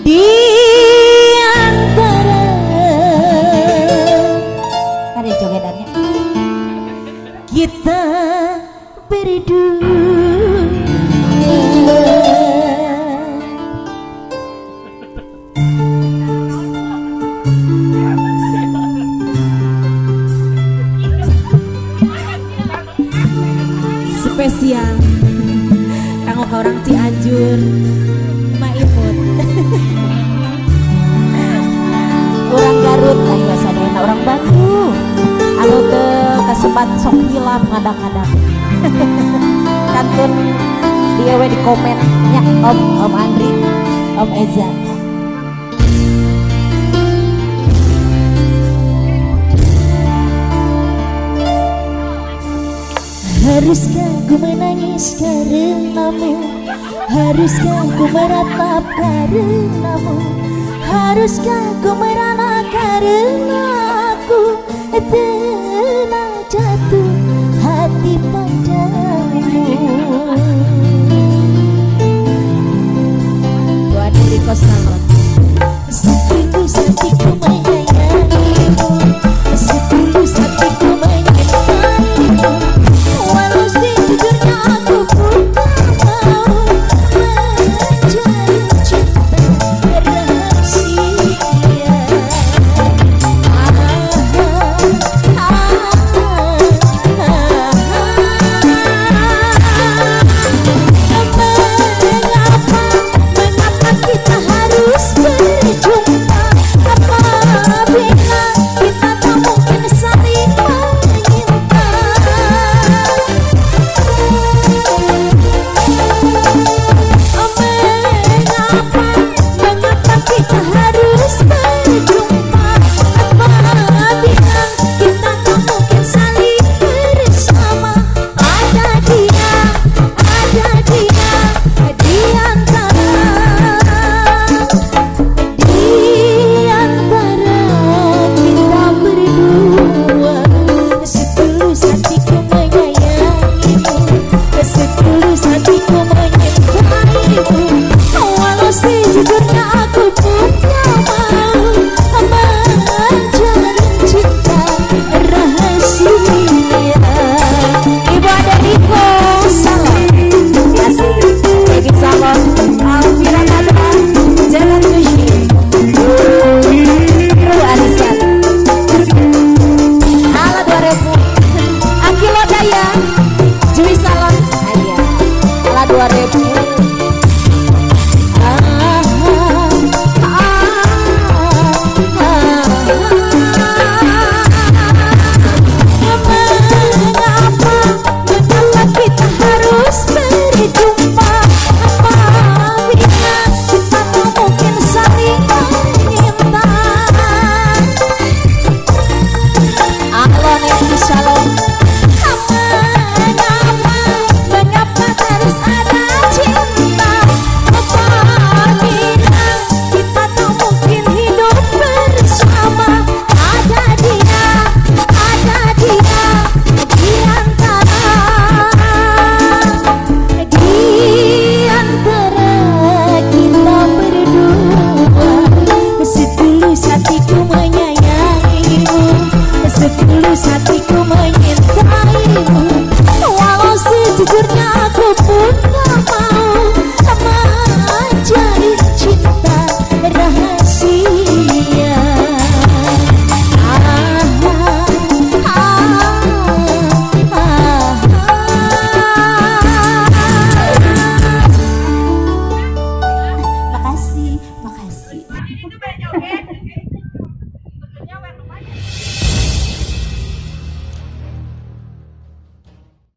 Di antara ada jogetannya kita berdua, spesial kanggo orang Cianjur Maiput. Orang Garut ayo biasanya orang Batu anu teu kasebat sok hilap ngadang-ngadang. Kantun dia we di komen nya Om Andri, Om Eza. Haruskah ku menangis karenamu? Haruskah ku meratap karenamu? Haruskah ku merana karena aku telah jatuh hati padamu? Buat diri kos nalot. Setulus hatiku menyayangimu, setulus hatiku menyayangimu. Walau sejujurnya aku pun tak mau menjalin cinta rahasia. Mengapa kita harus berjumpa? Apabila kita tak mungkin saling menyinta. Mengapa kita harus berjumpa? Apabila kita tak mungkin saling bersama. Ada dia di antara kita berdua. Setulus hatiku menyayangimu, setulus hatiku menyintaimu. Walau sejujurnya aku pun tak mau menjalin cinta rahasia. Ibu ada Riko salam biasa Egi Salon Alvira Nada Jalan Kushi Ru Arisan Ala 2000 Akilo Daya Jui Salon Ayah Ala 2000. Mengapa kita harus berjumpa? Apabila kita tak mungkin saling menyinta. Alon yang Shalom. Mengapa harus ada cinta? Apabila kita tak mungkin hidup bersama. Ada dia di antara kita berdua. Setulus hatiku menyayangimu, setulus hati